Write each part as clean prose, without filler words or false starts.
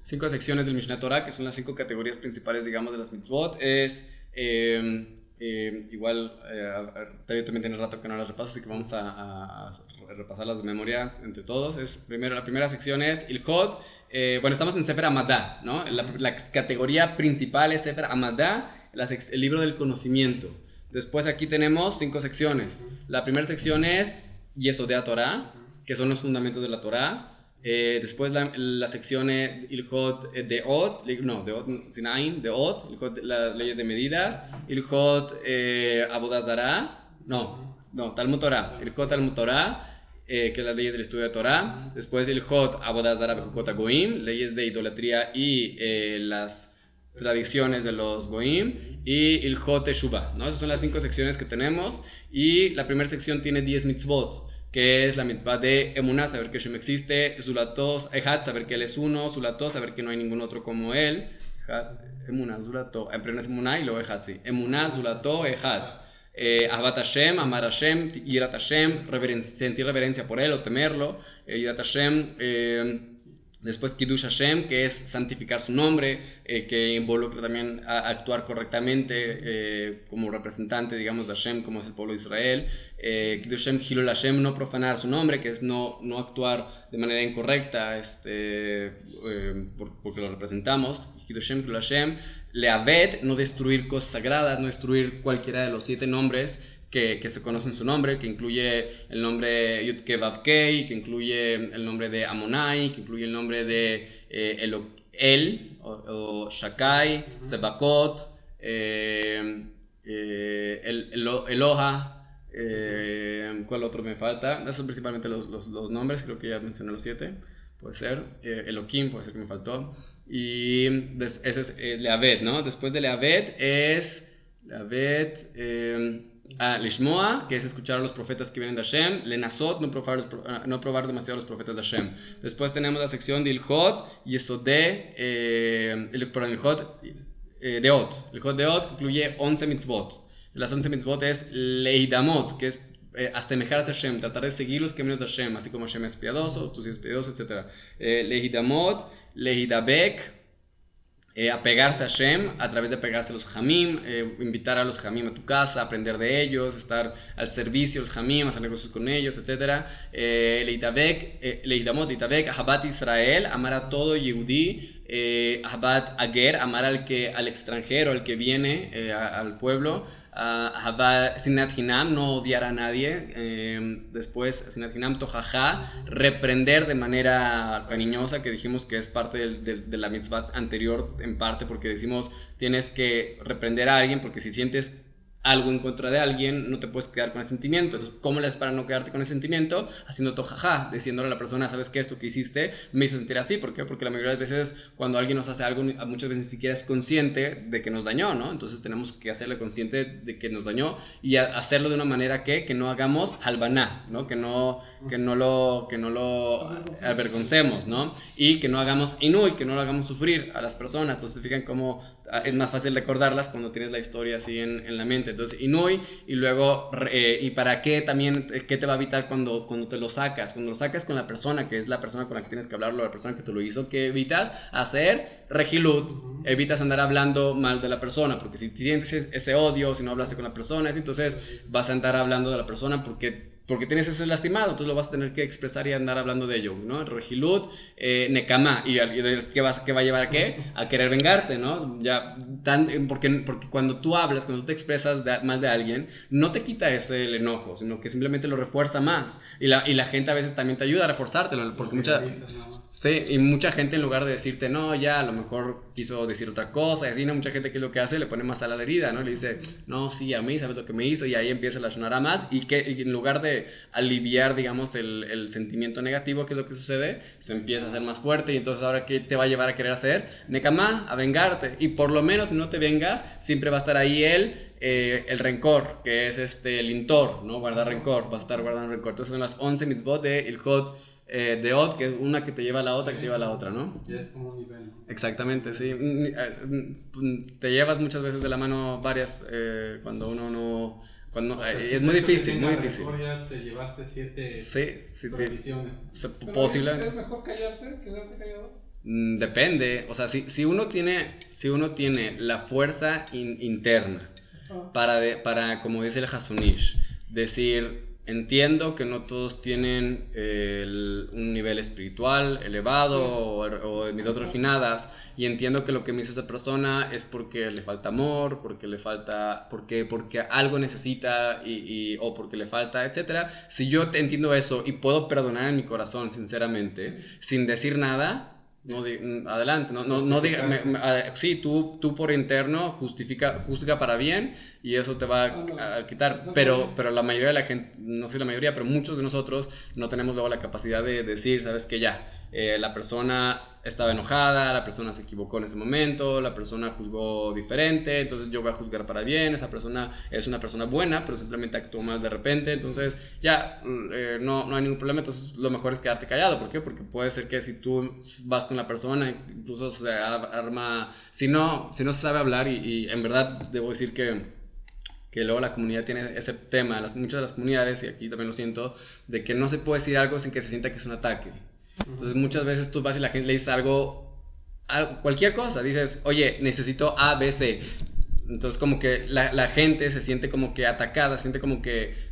cinco secciones del Mishneh Torah, que son las cinco categorías principales, digamos, de las mitzvot. Igual, yo también tiene rato que no las repaso, así que vamos a repasarlas de memoria entre todos. La primera sección es Ilhot. Bueno, estamos en Sefer Amadá, ¿no? La categoría principal es Sefer Amadá, el libro del conocimiento. Después aquí tenemos cinco secciones. La primera sección es Yesodea Torah, que son los fundamentos de la Torah. Después la sección Ilhot Deot, sin Ain, Deot, Ilhot las leyes de medidas, Ilhot Avodah Zarah, Talmud Torah, Ilhot Talmud Torah, que es las leyes del estudio de Torah. Después Ilhot Avodah Zarah Bechukot HaGoim, leyes de idolatría y las tradiciones de los Goim, y Ilhot Teshuvah, ¿no? Esas son las cinco secciones que tenemos, y la primera sección tiene 10 mitzvot, que es la mitzvah de Emuná, saber que Shem existe, Zulatos, Ejad, saber que Él es uno, Zulatos, saber que no hay ningún otro como Él, Emuná, Zulato, primero es Emuná y luego Ejad, sí, Emuná, Zulato, Ejad, Ahavat Hashem, Amar Hashem, Yirat Hashem, sentir reverencia por Él o temerlo, Yirat Hashem, después Kiddush Hashem, que es santificar su nombre, que involucra también a actuar correctamente como representante, digamos, de Hashem, como es el pueblo de Israel. Kiddush Hashem, Hilul Hashem, no profanar su nombre, que es no actuar de manera incorrecta porque lo representamos. Kiddush Hashem, Hilul Hashem. Leavet, no destruir cosas sagradas, no destruir cualquiera de los 7 nombres que se conocen su nombre, que incluye el nombre Yudke Vavkei, que incluye el nombre de Amonai, que incluye el nombre de El o Shakai, Sebakot, Eloha, ¿cuál otro me falta? Esos son principalmente los nombres, creo que ya mencioné los 7, puede ser, Elohim, puede ser que me faltó, y ese es Leavet, ¿no? Después de Leavet es Leavet, Lishmoa, que es escuchar a los profetas que vienen de Hashem. Lenasot, no probar demasiado a los profetas de Hashem. Después tenemos la sección de Ilhot, Yesodé, Ilhot Deot. Ilhot Deot incluye 11 mitzvot. Las 11 mitzvot es Leidamot, que es asemejarse a Hashem, tratar de seguir los caminos de Hashem, así como Hashem es piadoso, tú sí eres piadoso, etc. Leidamot, Leidabek, apegarse a Hashem a través de apegarse a los Jamim, invitar a los Jamim a tu casa, aprender de ellos, estar al servicio de los Jamim, hacer negocios con ellos, etc. Leidamot, Leitabek, Ahabat Israel, amar a todo Yehudí, Ahabat Ager, amar al extranjero, al que viene, al pueblo. Sinat Hinam, no odiar a nadie. Después Sinat Hinam Tojaja, reprender de manera cariñosa, que dijimos que es parte de la mitzvah anterior, en parte porque decimos tienes que reprender a alguien porque si sientes algo en contra de alguien, no te puedes quedar con ese sentimiento. Entonces, ¿cómo le haces para no quedarte con ese sentimiento? Haciendo tojaja, diciéndole a la persona, ¿sabes qué? Esto que hiciste me hizo sentir así. ¿Por qué? Porque la mayoría de las veces cuando alguien nos hace algo, muchas veces ni siquiera es consciente de que nos dañó, ¿no? Entonces tenemos que hacerle consciente de que nos dañó y hacerlo de una manera que no hagamos halbaná, ¿no? Que no lo avergoncemos, ¿no? Y que no hagamos inui, que no lo hagamos sufrir a las personas. Entonces, fijan cómo es más fácil recordarlas cuando tienes la historia así en la mente. Entonces, Inui, y luego, ¿y para qué también? ¿Qué te va a evitar cuando te lo sacas? Cuando lo sacas con la persona, que es la persona con la que tienes que hablarlo, la persona que te lo hizo, ¿qué evitas? Hacer regilut, evitas andar hablando mal de la persona, porque si sientes ese odio, si no hablaste con la persona, entonces vas a andar hablando de la persona porque tienes eso lastimado, entonces lo vas a tener que expresar y andar hablando de ello, ¿no? Regilut, Nekama, y ¿qué va a llevar a qué? A querer vengarte, ¿no? Porque cuando tú hablas, cuando tú te expresas mal de alguien, no te quita el enojo, sino que simplemente lo refuerza más, y la gente a veces también te ayuda a reforzártelo, porque mucha gente en lugar de decirte, no, ya, a lo mejor quiso decir otra cosa, y así, ¿no? Mucha gente, ¿qué es lo que hace? Le pone más sal a la herida, ¿no? Le dice, no, sí, a mí, ¿sabes lo que me hizo? Y ahí empieza la shonara más, y en lugar de aliviar, digamos, el sentimiento negativo, ¿qué es lo que sucede? Se empieza a hacer más fuerte, y entonces ahora, ¿qué te va a llevar a querer hacer? Nekama, a vengarte, y por lo menos si no te vengas, siempre va a estar ahí el rencor, que es el intor, ¿no? Guardar rencor, vas a estar guardando rencor. Entonces son las 11 mitzvot de Ilhot Deot, que es una que te lleva a la otra, que te lleva a la otra, ¿no? Ya es como un nivel, ¿no? Exactamente, sí. Te llevas muchas veces de la mano varias cuando uno no... es muy difícil, muy difícil. A lo mejor ya te llevaste 7 sí, prohibiciones. Posible. ¿Es mejor callarte, quedarte callado? Depende, o sea, si uno tiene la fuerza interna Ah, para, como dice el Hasunish, decir, entiendo que no todos tienen un nivel espiritual elevado sí. o de otras refinadas, y entiendo que lo que me hizo esa persona es porque le falta amor, porque le falta, porque algo necesita o porque le falta, etcétera. Si yo entiendo eso y puedo perdonar en mi corazón, sinceramente, Sí. sin decir nada, no adelante, no diga, sí, tú por interno justifica para bien y eso te va Ándale. a quitar, Exactamente. pero la mayoría de la gente, no sé la mayoría, pero muchos de nosotros no tenemos luego la capacidad de decir, sabes que ya, la persona estaba enojada, la persona se equivocó en ese momento, la persona juzgó diferente, entonces yo voy a juzgar para bien, esa persona es una persona buena, pero simplemente actuó mal de repente, entonces ya no hay ningún problema, entonces lo mejor es quedarte callado. ¿Por qué? Porque puede ser que si tú vas con la persona, incluso se arma, si no se sabe hablar y en verdad debo decir que luego la comunidad tiene ese tema, muchas de las comunidades, y aquí también lo siento, de que no se puede decir algo sin que se sienta que es un ataque. Entonces muchas veces tú vas y la gente le dice cualquier cosa, dices, oye, necesito A, B, C. Entonces como que la gente se siente como que atacada, se siente como que,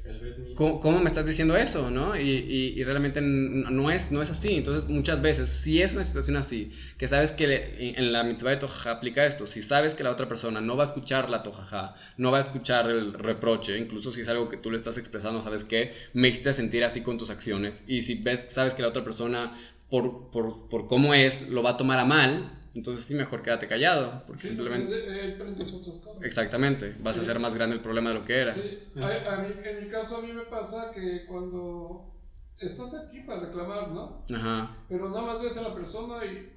¿cómo me estás diciendo eso? ¿No? Y realmente no es así. Entonces muchas veces, si es una situación así, que sabes que en la mitzvah de Tojaja aplica esto, si sabes que la otra persona no va a escuchar la Tojaja, no va a escuchar el reproche, incluso si es algo que tú le estás expresando, sabes que me hiciste sentir así con tus acciones, y si sabes que la otra persona, por cómo es, lo va a tomar a mal, entonces sí, mejor quédate callado, porque Sí, porque simplemente, aprendes otras cosas. exactamente, vas a hacer Sí, más grande el problema de lo que era. sí. En mi caso, a mí me pasa que cuando estás aquí para reclamar, ¿no? Ajá. Pero nada más ves a la persona y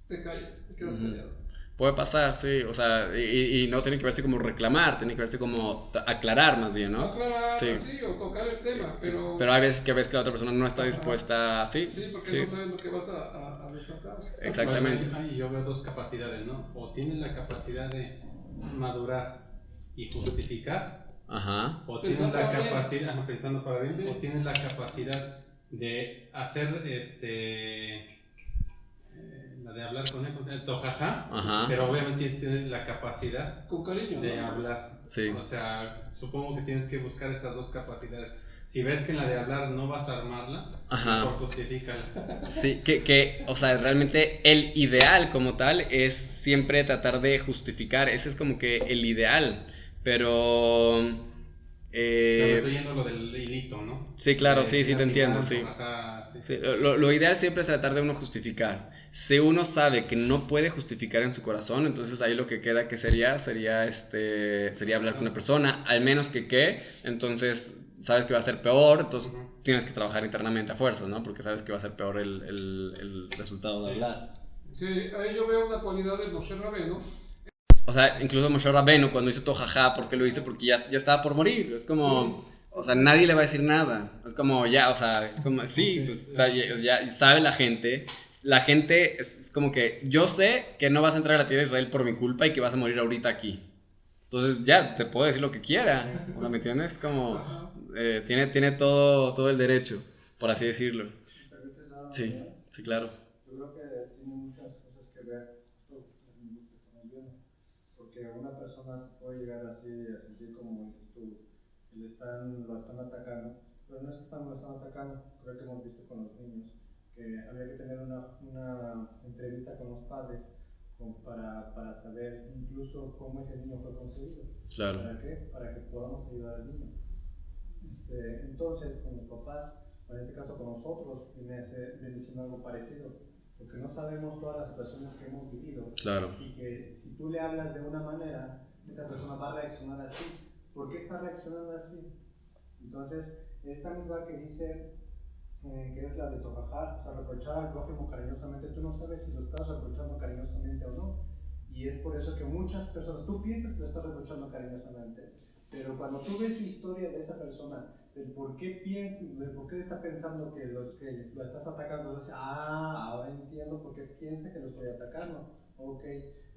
te callas, te quedas Ujú. callado. Puede pasar, sí, o sea, y no tiene que verse como reclamar, tiene que verse como aclarar más bien, ¿no? Aclarar Sí. así o tocar el tema, Pero pero. hay veces que ves que la otra persona no está Ajá. dispuesta, sí, Sí, porque sí, no sabes lo que vas a desatar. Pues exactamente. ahí yo veo dos capacidades, ¿no? O tienen la capacidad de madurar y justificar, Ajá, o tienen Pensar la para bien. capacidad, pensando para bien, o Sí. tienen la capacidad de hacer la de hablar con él, tojaja, ajá, pero obviamente tienen la capacidad Con cariño, de ¿no? hablar. sí, O sea, supongo que tienes que buscar esas dos capacidades. Si ves que en la de hablar no vas a armarla, ajá. mejor justifícala. Sí, o sea, realmente el ideal como tal es siempre tratar de justificar, ese es como que el ideal, pero... Pero me eh, estoy yendo a lo del hilito, ¿no? sí, claro, De sí, sí, te entiendo, Sinatinam, sí. tojaja, sí. Sí, lo ideal siempre es tratar de uno justificar. Si uno sabe que no puede justificar en su corazón, entonces ahí lo que queda que sería hablar con una persona, al menos entonces sabes que va a ser peor, entonces Ujú. tienes que trabajar internamente a fuerzas, ¿no? Porque sabes que va a ser peor el resultado de Sí. hablar. Sí, ahí yo veo una cualidad del Moshe Rabbeinu. O sea, incluso Moshe Rabbeinu cuando hizo todo jaja, ¿por qué lo hizo? Porque ya estaba por morir. Es como, Sí, o sí, sea, sí. nadie le va a decir nada. Es como, ya, o sea, es como, Ok, sí, pues ya sabe la gente. La gente es como que yo sé que no vas a entrar a la tierra de Israel por mi culpa y que vas a morir ahorita aquí. Entonces ya, te puedo decir lo que quiera. O sea, ¿me entiendes? Como, Ajá. tiene todo el derecho, por así decirlo. ¿Me permites dar una Sí, opinión? sí, claro. Yo creo que tiene muchas cosas que ver justo en lo que estamos viendo, porque una persona se puede llegar así a sentir como dices tú, que lo están atacando, pero no es que lo están atacando, creo que hemos visto con los niños, que había que tener una entrevista con los padres para saber incluso cómo ese niño fue concebido. Claro, ¿Para qué? Para que podamos ayudar al niño. Entonces, con los papás, o en este caso con nosotros, viene siendo algo parecido, porque no sabemos todas las situaciones que hemos vivido claro, y que si tú le hablas de una manera, esa persona va a reaccionar así. ¿Por qué está reaccionando así? Entonces, esta misma que dice que es la de tojajar, o sea, reprochar al prójimo cariñosamente, tú no sabes si lo estás reprochando cariñosamente o no. Y es por eso que muchas personas, tú piensas que lo estás reprochando cariñosamente, pero cuando tú ves la historia de esa persona, del por qué está pensando que lo estás atacando, entonces, ahora entiendo por qué piensa que lo estoy atacando. Ok,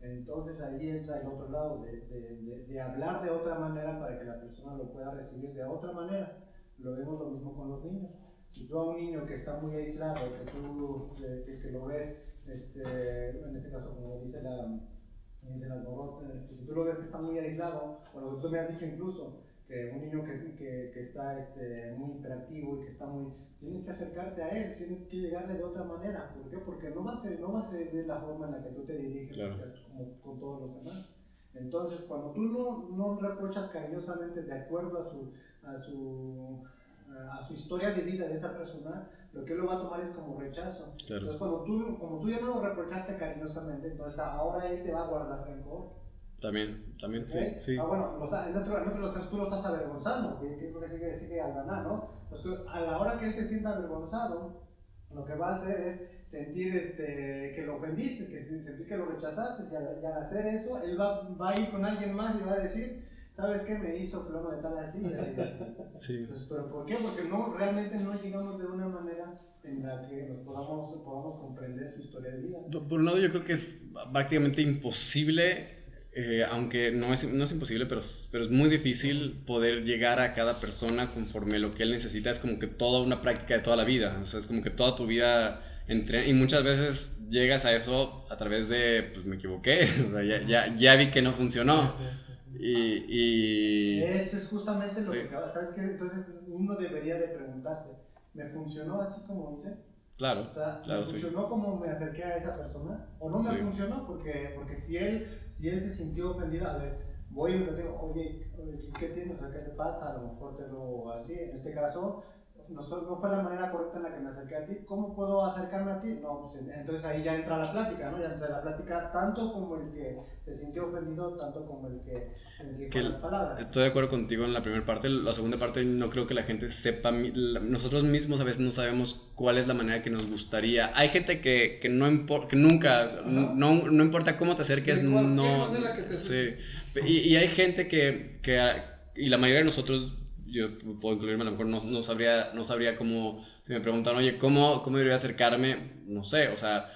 entonces ahí entra el otro lado, de hablar de otra manera para que la persona lo pueda recibir de otra manera. Lo vemos lo mismo con los niños. Si tú a un niño que está muy aislado, que lo ves Y dice las Borot, si tú lo ves que está muy aislado, o lo que tú me has dicho incluso, que un niño que está muy hiperactivo y que está muy... Tienes que acercarte a él, tienes que llegarle de otra manera. ¿Por qué? Porque no va a ser de la forma en la que tú te diriges, Claro. o sea, como con todos los demás. Entonces, cuando tú no reprochas cariñosamente de acuerdo a su historia de vida de esa persona, lo que él lo va a tomar es como rechazo. Claro. Entonces, como tú ya no lo reprochaste cariñosamente, entonces ahora él te va a guardar rencor. También, ¿Okay? sí. Bueno, en otros casos tú lo estás avergonzando, que es lo que sigue al ganar, ¿no? Entonces, a la hora que él se sienta avergonzado, lo que va a hacer es sentir que lo ofendiste, sentir que lo rechazaste, y al hacer eso, él va a ir con alguien más y va a decir, ¿sabes qué? Me hizo fulano de tal así, y así. Sí. Entonces, ¿pero por qué? Porque realmente no llegamos de una manera en la que nos podamos comprender su historia de vida. Por un lado, yo creo que es prácticamente imposible, aunque no es imposible, pero es muy difícil poder llegar a cada persona conforme lo que él necesita. Es como que toda una práctica de toda la vida, o sea, es como que toda tu vida y muchas veces llegas a eso a través de, pues me equivoqué, o sea, ya vi que no funcionó. Y eso es justamente lo sí. que acaba, ¿sabes qué? Entonces uno debería de preguntarse, ¿me funcionó así como hice? Claro, O sea, claro, ¿me funcionó como me acerqué a esa persona? ¿O no me funcionó? Porque si él se sintió ofendido, a ver, voy y me digo, oye, ¿qué tienes? O sea, ¿qué te pasa? A lo mejor te lo así. En este caso, no fue la manera correcta en la que me acerqué a ti. ¿Cómo puedo acercarme a ti? No, pues entonces ahí ya entra la plática, ¿no? Ya entra la plática tanto como el que se sintió ofendido, tanto como el que con las palabras. Estoy de acuerdo contigo en la primera parte. La segunda parte no creo que la gente sepa. Nosotros mismos a veces no sabemos cuál es la manera que nos gustaría. Hay gente que nunca, no importa cómo te acerques, sí. Y hay gente y la mayoría de nosotros, yo puedo incluirme, a lo mejor no sabría cómo, si me preguntan, oye, ¿cómo debería acercarme? No sé, o sea,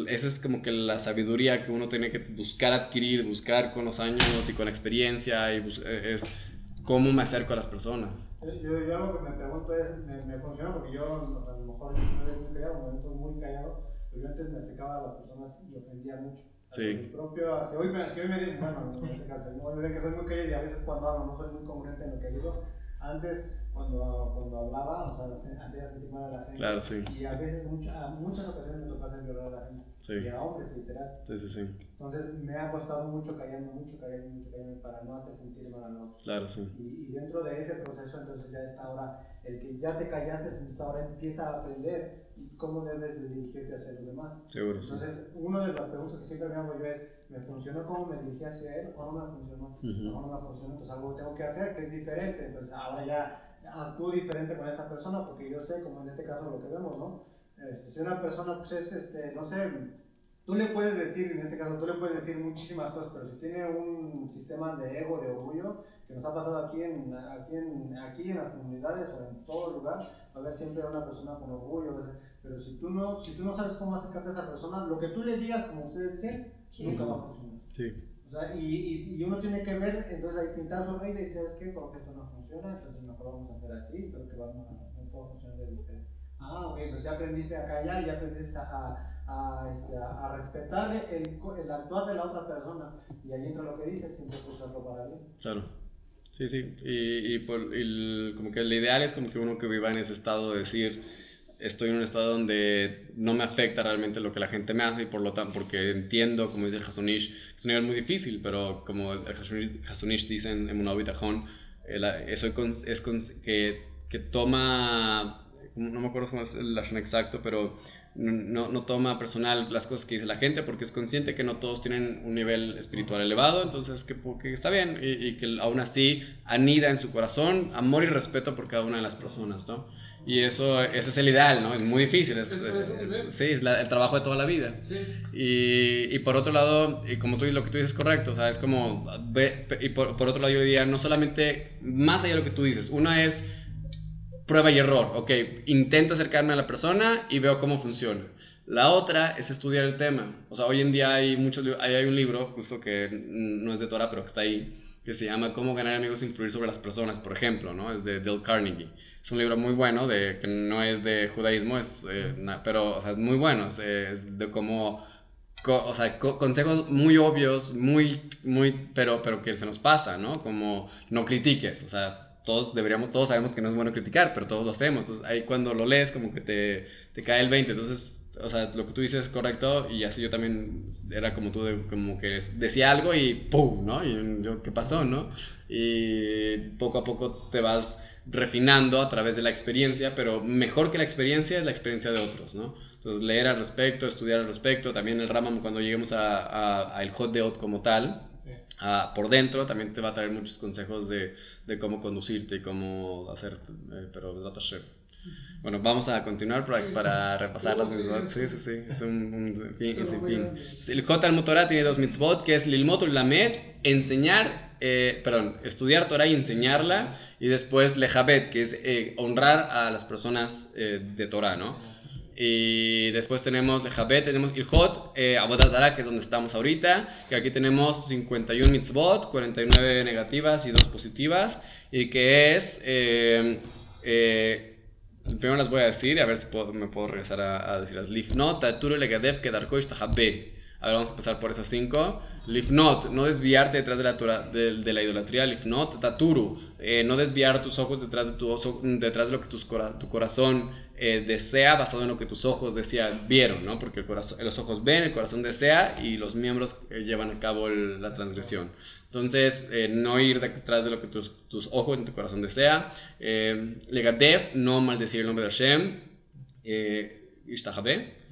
esa es como que la sabiduría que uno tiene que buscar con los años y con la experiencia, es cómo me acerco a las personas. Yo algo que me pregunto es, me funciona porque yo a lo mejor yo muy callado, momentos muy callado, pero yo antes me acercaba a las personas y ofendía mucho. Sí. Si hoy me dicen, bueno, en este caso, no ven que soy muy callado y a veces cuando hablo no soy muy congruente en lo que digo. Antes, cuando hablaba, o sea, hacía sentir mal a la gente. Claro, sí. Y a veces, muchas ocasiones me tocaba hacer llorar a la gente. Sí. Y a hombres, literal. Sí. Entonces me ha costado mucho callarme para no hacer sentir mal al otro. Claro, sí. Y dentro de ese proceso, entonces ya está ahora, el que ya te callaste, entonces ahora empieza a aprender cómo debes de dirigirte hacia los demás. Seguro, sí. Entonces, una de las preguntas que siempre me hago yo es, ¿me funcionó cómo me dirigí hacia él o no me funcionó? No me funcionó, entonces algo tengo que hacer que es diferente, entonces ahora ya actúo diferente con esa persona porque yo sé, como en este caso lo que vemos, ¿no? Si una persona pues es, no sé, tú le puedes decir, en este caso, tú le puedes decir muchísimas cosas, pero si tiene un sistema de ego, de orgullo, que nos ha pasado aquí en las comunidades o en todo lugar, va a haber siempre una persona con orgullo, pero si tú no sabes cómo acercarte a esa persona, lo que tú le digas, como ustedes dicen, nunca va a funcionar. Sí. O sea, y uno tiene que ver, entonces ahí pintar su reina y decir, ¿sabes qué? Porque esto no funciona, entonces mejor vamos a hacer así, creo que no puedo funcionar de diferente. Ok, entonces ya aprendiste a callar y ya aprendiste a respetar el actuar de la otra persona, y ahí entra lo que dices, siempre usarlo para bien. Claro, sí, como que el ideal es como que uno que viva en ese estado de decir, estoy en un estado donde no me afecta realmente lo que la gente me hace, y por lo tanto, porque entiendo, como dice el Hasonish, es un nivel muy difícil, pero como el Hasonish dice en Emunah U'Bitachon, eso que toma, no me acuerdo cómo es el lashon exacto, pero no toma personal las cosas que dice la gente, porque es consciente que no todos tienen un nivel espiritual elevado, entonces que está bien, y que aún así anida en su corazón amor y respeto por cada una de las personas, ¿no? Y ese es el ideal, ¿no? Es muy difícil, sí, es el trabajo de toda la vida. Sí. Y por otro lado, y como lo que tú dices es correcto, o sea, es como, y por otro lado yo diría, no solamente, más allá de lo que tú dices, una es prueba y error, ok, intento acercarme a la persona y veo cómo funciona. La otra es estudiar el tema. O sea, hoy en día hay un libro, justo que no es de Torah, pero que está ahí, que se llama Cómo ganar amigos e influir sobre las personas, por ejemplo, ¿no? Es de Dale Carnegie. Es un libro muy bueno, que no es de judaísmo, pero o sea, es muy bueno, es de cómo o sea, consejos muy obvios, pero que se nos pasa, ¿no? Como no critiques, o sea, todos sabemos que no es bueno criticar, pero todos lo hacemos. Entonces ahí cuando lo lees como que te cae el 20. Entonces, o sea, lo que tú dices es correcto y así yo también era como tú, como que decía algo y ¡pum!, ¿no? Y yo, ¿qué pasó, no? Y poco a poco te vas refinando a través de la experiencia, pero mejor que la experiencia es la experiencia de otros, ¿no? Entonces leer al respecto, estudiar al respecto, también el Rambam cuando lleguemos a el Hot Deot como tal, por dentro también te va a traer muchos consejos de cómo conducirte y cómo hacer, pero bueno, vamos a continuar para repasar las mitzvot. Sí, es un fin, sin fin. El Hot al Torah tiene 2 mitzvot, que es Lilmot Ulamed, estudiar Torah y enseñarla, y después Lehabet, que es honrar a las personas de Torah, ¿no? Y después tenemos Lehabet, tenemos Ilhot, Avodah Zarah, que es donde estamos ahorita, que aquí tenemos 51 mitzvot, 49 negativas y 2 positivas, y que es... primero las voy a decir, a ver si me puedo regresar a decirlas. Lifnot, Taturu, Legadev, Kedarko, Ishtahabé. A ver, vamos a empezar por esas 5. Lifnot, no desviarte detrás de la idolatría. Lifnot, Taturu, no desviar tus ojos detrás de lo que tu corazón desea, basado en lo que tus ojos vieron, ¿no? Porque los ojos ven, el corazón desea y los miembros llevan a cabo la transgresión. Entonces, no ir detrás de lo que tus ojos y tu corazón desea. Legadev, no maldecir el nombre de Hashem. Ishtahabé.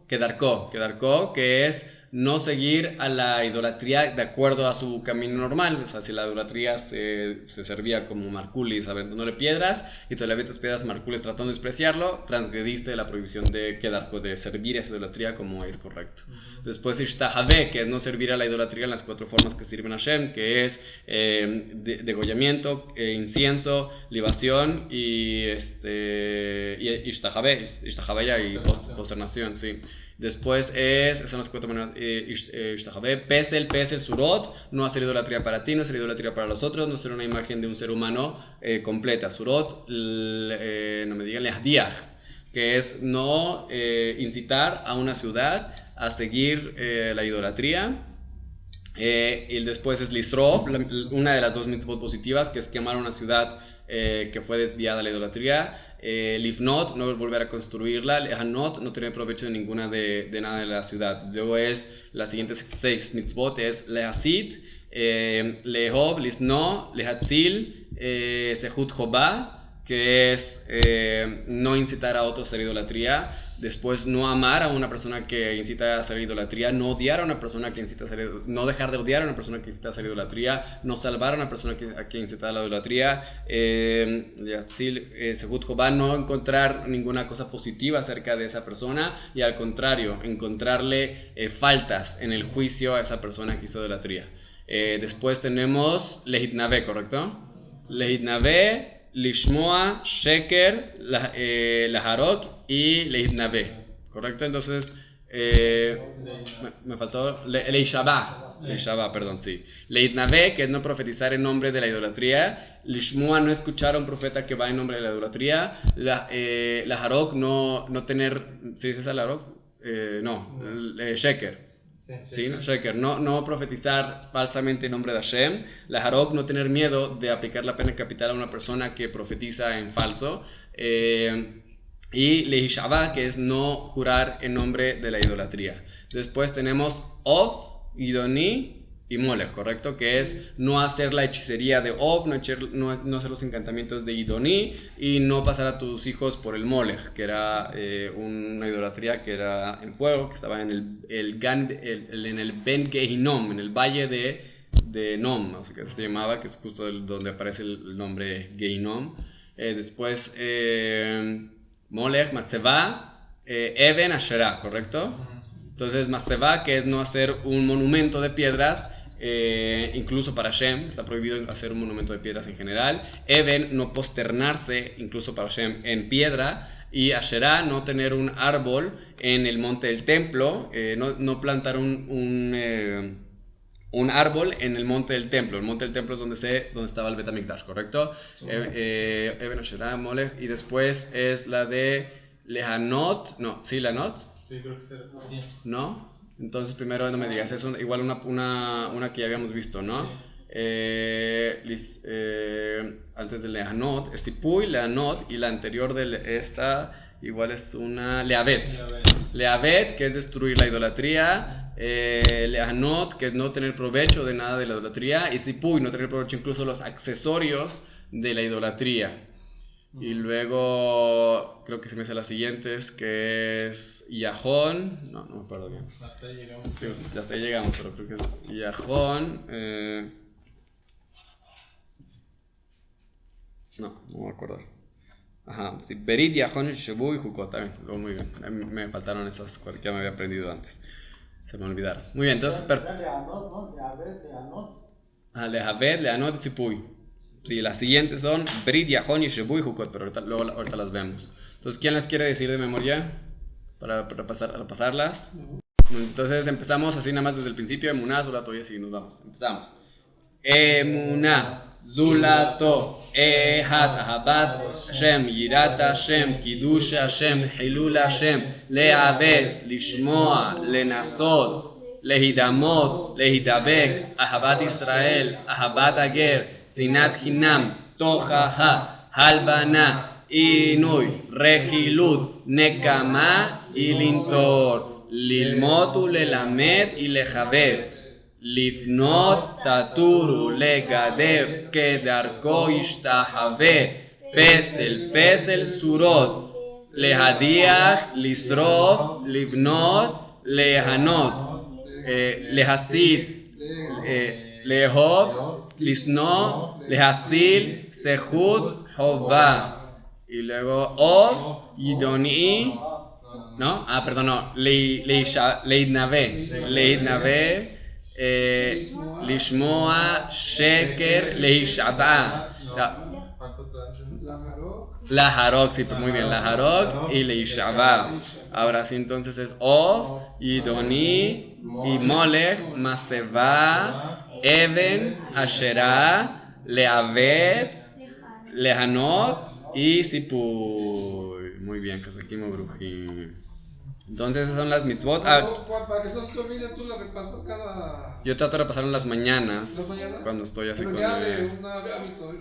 Kedarko, que es no seguir a la idolatría de acuerdo a su camino normal. O sea, si la idolatría se servía como marculis, aventándole piedras, y tú le aventas piedras a marculis tratando de despreciarlo, transgrediste la prohibición de Kedarko, de servir a esa idolatría como es correcto. Después Ishtahabé, que es no servir a la idolatría en las 4 formas que sirven a Hashem, que es degollamiento, incienso, libación y Ishtahabé y posternación, sí. Después son las 4 maneras. Ishtahabé, Pesel, Surot, no hacer idolatría para ti, no hacer idolatría para los otros, no hacer una imagen de un ser humano completa. Surot, no me digan, Lehdiyah, que es no incitar a una ciudad a seguir la idolatría. Y después es Lisrof, una de las 2 mitzvot positivas, que es quemar una ciudad que fue desviada a la idolatría. Lifnot, no volver a construirla. Lehanot, no tener provecho de ninguna de nada de la ciudad. Luego es las siguientes 6 mitzvot, es Lehasit, Lehob, Lisno, Lehatzil, Sehut Jobá, que es no incitar a otros a hacer idolatría. Después, no amar a una persona que incita a hacer idolatría, no odiar a una persona que incita a hacer, no dejar de odiar a una persona que incita a hacer idolatría, no salvar a una persona que incita a la idolatría. Sehut Jobá, no encontrar ninguna cosa positiva acerca de esa persona, y al contrario, encontrarle faltas en el juicio a esa persona que hizo idolatría. Después tenemos Lehitnave, ¿correcto? Lehitnave, Lishmoa, Sheker, Laharot y Leitnave, ¿correcto? Entonces, me faltó Leishabá, perdón, sí. Leitnave, que es no profetizar en nombre de la idolatría. Lishmoa, no escuchar a un profeta que va en nombre de la idolatría. Laharot, no tener, ¿sí dices Laharot? No, Sheker. Sí, ¿no? Sheker, no profetizar falsamente en nombre de Hashem. La Harok, no tener miedo de aplicar la pena capital a una persona que profetiza en falso. Y Lehishabá, que es no jurar en nombre de la idolatría. Después tenemos Ob, Idoni y Molech, ¿correcto? Que es no hacer la hechicería de Ob, no hacer los encantamientos de Idoni, y no pasar a tus hijos por el Molech, que era una idolatría que era en fuego, que estaba en el Ben Gehinom, en el valle de Nom, así que se llamaba, que es justo donde aparece el nombre Gehinom. Después Molech, Matzevá, Eben, Asherah, ¿correcto? Entonces Matzevá, que es no hacer un monumento de piedras, incluso para Hashem, está prohibido hacer un monumento de piedras en general. Eben, no posternarse, incluso para Hashem, en piedra. Y Asherah, no tener un árbol en el monte del templo, no plantar un árbol en el monte del templo. El monte del templo es donde estaba el Bet HaMikdash, ¿correcto? Eben, Asherah, Molech. Y después es la de Lehanot, Sí, creo que sí. ¿No? Entonces primero no me digas, es igual una que ya habíamos visto, ¿no? Sí. Antes de Lehanot, Estipuy, Lehanot, y la anterior de esta igual es una Leavet. Leavet, que es destruir la idolatría. Lehanot, que es no tener provecho de nada de la idolatría. Y Sipuy, no tener provecho incluso de los accesorios de la idolatría. Y luego, creo que se me hace las siguientes, que es Yahón. No me acuerdo bien. Hasta ahí llegamos. Sí, hasta ahí llegamos, pero creo que es Yahón. No me acuerdo. Ajá, sí, Berit, Yahón, Shebu y Jukot también. Luego, muy bien. Me faltaron esas que ya me había aprendido antes. Se me olvidaron. Muy bien, entonces. Lehavet, Lehanot y Sipuy. Sí, las siguientes son Brit, Yahón y Shebu y Jukot, pero ahorita las vemos. Entonces, ¿quién las quiere decir de memoria? Para repasarlas. Entonces empezamos así nada más desde el principio. Emuná, Zulato y así nos vamos. Empezamos. Emuná, Zulato, Ehat, Ahabat, Hashem, Yirat Hashem, Kiddush Hashem, Hilul Hashem, Le'aved, Lishmoa, Lenasot, Lehidamot, Lehidabek, Ahabat Israel, Ahabat Ager, Sinat Hinam, Tohaha, Halbana, Inui, Rehilut, Nekama y Lintor, Lilmotu, Lelamed y Lejavet, Lifnot, Taturu, Legadev, Kedarko, Ishtahave, Pesel, Surot, Lehadiach, Lisrof, Livnot, Lehanot, Lehasid, Lehov, Lisno, Lehasil, Sehut, Hová. Y luego Od, Yidoni, ¿no? Perdón, no. Leidnave, Lishmoa, Sheker, Leishaba. La Harok, sí, muy bien. La Harok y Leishaba. Ahora sí, entonces es Od, Yidoni, y Molech, Maseva, Even, Asherah, Leavet, Lehanot y Sipuy. Muy bien, Kazakim Bruji. Entonces esas son las mitzvot. Para que no se te olvide, tú la repasas cada... Yo trato de repasar en las mañanas. ¿Las mañanas? Cuando estoy así Pero con ya de un hábito,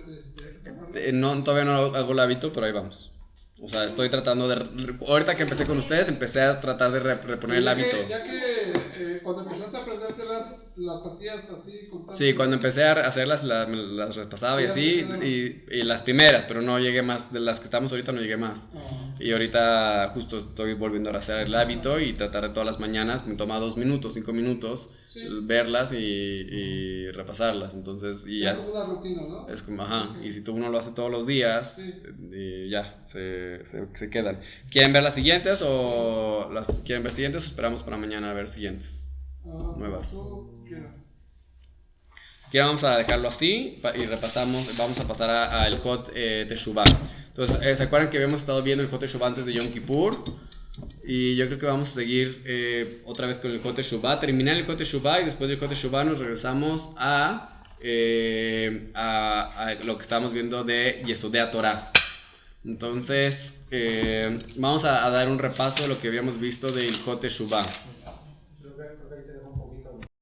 no, todavía no hago el hábito, pero ahí vamos. O sea, estoy tratando de... Ahorita que empecé con ustedes, empecé a tratar de reponer el hábito. Ya que cuando empezaste a aprendértelas, las hacías así con tanto... Sí, cuando empecé a hacerlas, las repasaba y así, y las primeras, pero no llegué más, de las que estamos ahorita no llegué más. Y ahorita justo estoy volviendo a hacer el hábito y tratar de todas las mañanas, me toma 2 minutos, 5 minutos, sí, verlas y repasarlas, entonces, y ya es una rutina, ¿no? Es como, ajá, y si uno lo hace todos los días, sí, y ya, se quedan. ¿Quieren ver las siguientes o quieren ver siguientes o esperamos para mañana a ver siguientes? Nuevas. Aquí vamos a dejarlo así y repasamos, vamos a pasar al Hot Teshuvah. Entonces, ¿se acuerdan que habíamos estado viendo el Hot Teshuvah antes de Yom Kippur? Y yo creo que vamos a seguir otra vez con el Hot Teshuvah, terminar el Hot Teshuvah y después del Hot Teshuvah nos regresamos a lo que estábamos viendo de Yesodea Torah. Entonces, vamos a dar un repaso de lo que habíamos visto del Hot Teshuvah.